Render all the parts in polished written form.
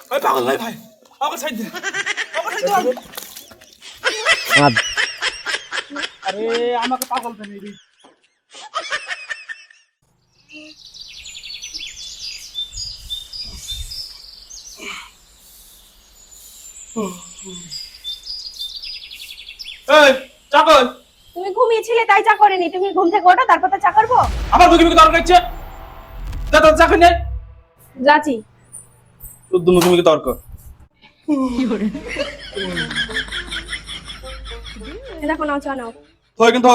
ভাই পাগল নাই ভাই, আমাকে ছাড় দে, আমাকে ছাড় দে। আরে আমাকে পাগল বানিয়ে দিস। এই চাকর, তুমি ঘুমিয়েছিলে তাই চা করিনি। তুমি ঘুম থেকে ওঠো তারপর তো চা করবো। আবার মুখে মুখে তর্ক হচ্ছে। যা তো চাকর নেই। যাচ্ছি। শুদ্ধ মুখে মুখে তর্ক। দেখো নাও চা নাও। তুই কিন্তু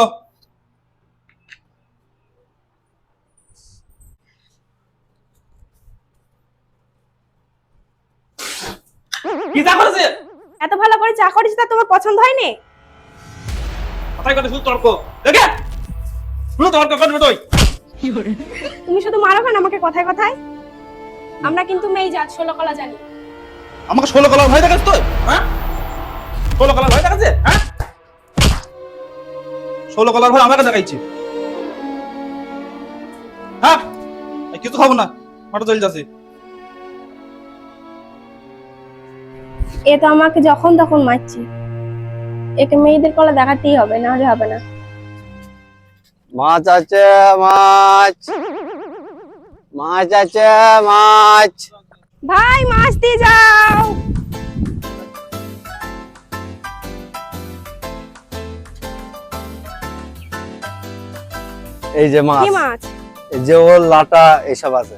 কি চা করেছে? এত ভালো করে চা করেছি তা তোমার পছন্দ হয়নি? কথাই কথা শুধু তর্ক। দেখে শুধু তর্ক করবে তুই। তুমি শুধু মারো কেন আমাকে কথায় কথায়? আমরা কিন্তু মেয়ে জাত, 16 কলা জানি। আমাকে 16 কলার ভয় দেখাস তুই? হ্যাঁ 16 কলার ভয় দেখাচ্ছে? হ্যাঁ 16 কলার ভয় আমাকে দেখাইছে। হ্যাঁ এই কিছু খাবো না, মাথা চলে যাচ্ছে। এ তো আমাকে যখন তখন মারছি। একে মেয়েদের কলা দেখাতেই হবে, না হলে হবে না। মাছ আছে, মাছ মাছ আছে, মাছ। ভাই মাছ দিয়ে যাও। এই যে মাছ, কি মাছ? এই যে ওল লাটা এসব আছে।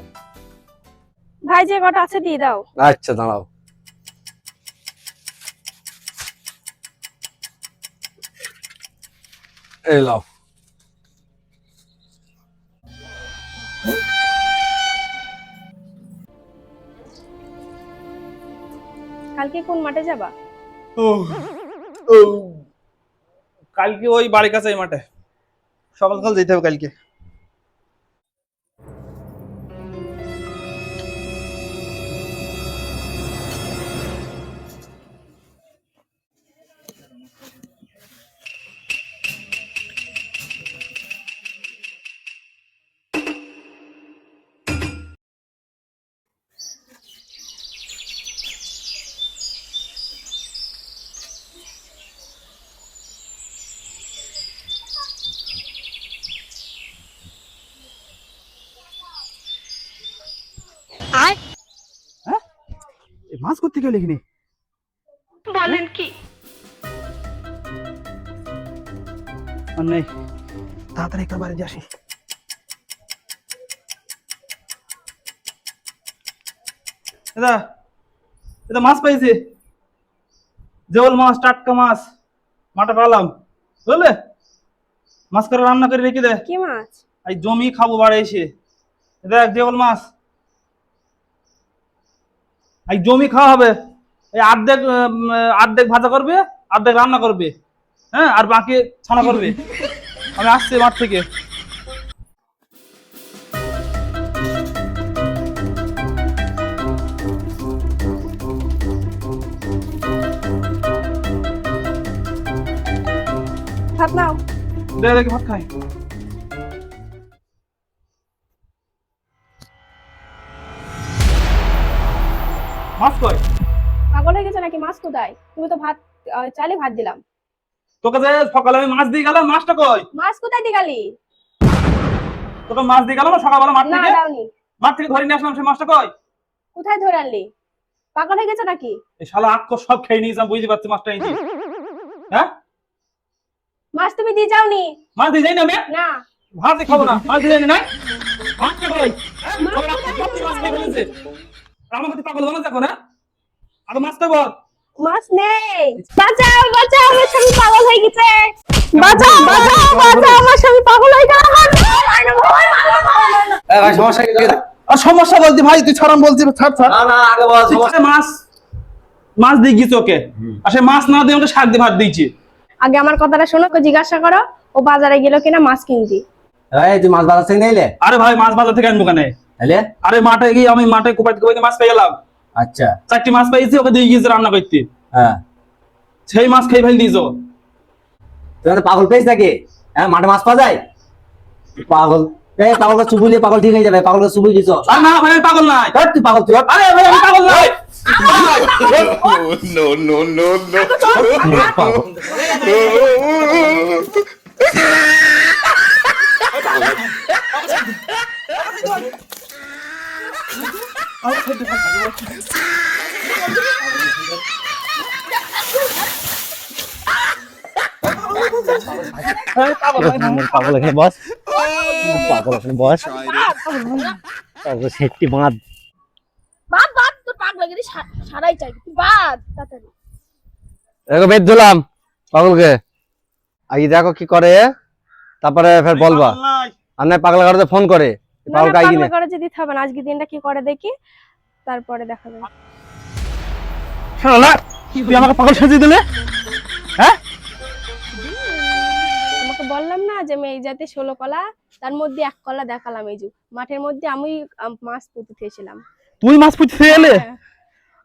ভাই যে কটা আছে দিয়ে দাও। আচ্ছা দাঁড়াও। এই লাও। কালকে কোন মাঠে যাবা? কালকে ওই বাড়ির কাছে এই মাঠে সকাল সকাল যেতে হবে কালকে। মাছ করতে গেলে এখানে বলেন কি? আর নেই, তাড়াতাড়ি একটা বাড়ি আসি। দাদা এটা মাছ পাইছি, জেওল মাছ, টাটকা মাছ মাঠে পেলাম বুঝলে। মাছ করে রান্না করে রেখে দে, কি মাছ? এই জমি খাবো বাড়ি এসে। দেখ জেওল মাছ, এই জমি খাওয়া হবে। এই অর্ধেক ভাজা করবে, অর্ধেক রান্না করবে, হ্যাঁ আর বাকি ছানা করবে। আমি আসছি মাঠ থেকে। ভাত নাও। দেখি ভাত খাই। মাছ কই? পাগল হয়ে গেছে নাকি? মাছ কোথায়? তুমি তো ভাত চাইলে ভাত দিলাম। তোকে যে সকালে আমি মাছ দিয়ে গেলাম, মাছটা কই? মাছ কোথায় দিয়ে গেলি? তোকে মাছ দিয়ে গেলাম সকালবেলা মাঠ না থেকে, দাওনি। মাঠ থেকে ধরে নিয়ে আসলাম, সেই মাছটা কই? কোথায় ধরে আনলি? পাগল হয়ে গেছে নাকি? এই শালা আক্কো সব খেয়ে নিয়েছিলাম, বুঝতে পারছি মাছটা এনেছি। হ্যাঁ মাছ তুমি দিয়ে যাওনি? মাছ দিয়ে যাই না আমি? না। ভাত খাবো না, মাছ দিয়ে যাই না। মাছটা কই? মাছ মাছ খেয়ে ফেলেছে। আর আমাকে তুই পাগল বানাস এখন, হ্যাঁ? আগে মাছটা বল। মাছ নেই। বাঁচাও বাঁচাও, আমার স্বামী পাগল হয়ে গেছে। বাঁচাও বাঁচাও বাঁচাও, আমার স্বামী পাগল হয়ে গেছে। এ ভাই সমস্যা কি? আর সমস্যা বলতে ভাই তুই ছাড়াম বলছি, ছাড় ছাড়। না না আগে বল সমস্যা। আরে মাছ দিয়ে গিয়েছে ওকে, আর সে মাছ না দিয়ে ওকে শাক দিয়ে ভাত দিয়েছি। আগে আমার কথাটা শোনো, ওকে জিজ্ঞাসা করো ও বাজারে গেল কিনা মাছ কিনতে। এই তুই মাছ বাজার থেকে নিলে? আরে ভাই মাছ বাজার থেকে আনবো কেন? তাহলে আরে মাঠে গিয়ে আমি মাঠে কোপাইতে মাছ পেয়ে গেলাম। আচ্ছা 4টি মাছ পেয়েছি, ওকে দিয়ে গিয়েছে রান্না করতে। হ্যাঁ সেই মাছ খেয়ে ফেল দিয়েছো। তুই তো পাগল পেয়েছিস নাকি? হ্যাঁ মাঠে মাছ পাওয়া যায়? পাগল এই পাগলকে চুবুলিয়ে পাগল ঠিক হয়ে যাবে। পাগলকে চুবুই দিছ। আর না ভাই আমি পাগল নাই। তুই পাগল তুই। আরে ভাই আমি পাগল নাই। no, no, no, no. পাগল এখানে বস, পাগল এখানে বস, সেফটি বাঁধ। বাদ বাদ, তোর পাগলাগিরি সারাই চাই, তুই বাদ তাড়াতাড়ি। দেখো বেদ দিলাম পাগলকে, আগে দেখো কি করে, তারপরে ফের বলবা। আর না পাগলা গাড়িতে ফোন করে পাগলকে আইগি না। করে দিতে হবে না, আজকে দিনটা কি করে দেখি, তারপরে দেখা যাবে। শালা তুই আমাকে পাগল সাজিয়ে দিলে, হ্যাঁ? তোমাকে বললাম না যে মেয়ে জাতি 16 কলা, তার মধ্যে 1 কলা দেখালাম। এই যে মাঠের মধ্যে আমি মাছ পুঁতে থেয়েছিলাম। তুই মাছ পুঁতে এলে,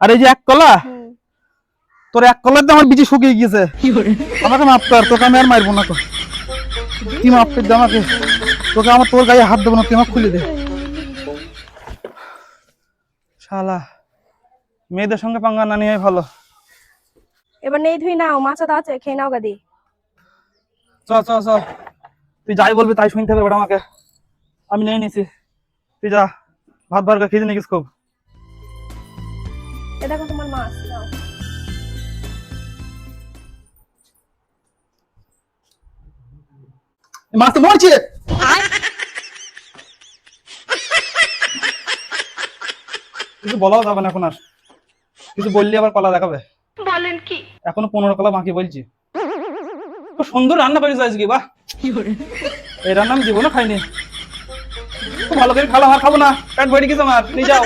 আর এই যে 1 কলা, তোর 1 কলাতে আমার বিচি শুকিয়ে গিয়েছে। আমাকে মাফ কর, তোকে আমি আর মারবো না। তো তুই মাফ করে দে আমাকে, তোকে আমার তোর গায়ে হাত দেবো না, তুই আমাকে খুলে দে। শালা মেয়েদের সঙ্গে পাঙ্গা না নিয়ে ভালো। এবার নেই ধুই নাও, মাছ তো আছে, খেয়ে নাও গাদি। চ চ চ, তুই যাই বলবি তাই শুনতে হবে আমাকে। আমি নিয়ে নিছি, তুই যা, ভাত বার্গা খেয়ে নিকিস খুব। এ দেখো তোমার মাছ, নাও। মাছ তো মরছে। কিছু বলাও যাবে না এখন, আর কিছু বললি আবার কলা দেখাবে। বলেন কি? এখনো 15 কলা বাকি বলছি। খুব সুন্দর রান্না করেছো আজকে, বাহ। এই রান্না আমি জীবনে খাইনি। খুব ভালো করে খালাম, আর খাবো না, পেট ভরে গেছে আমার, নিয়ে যাও।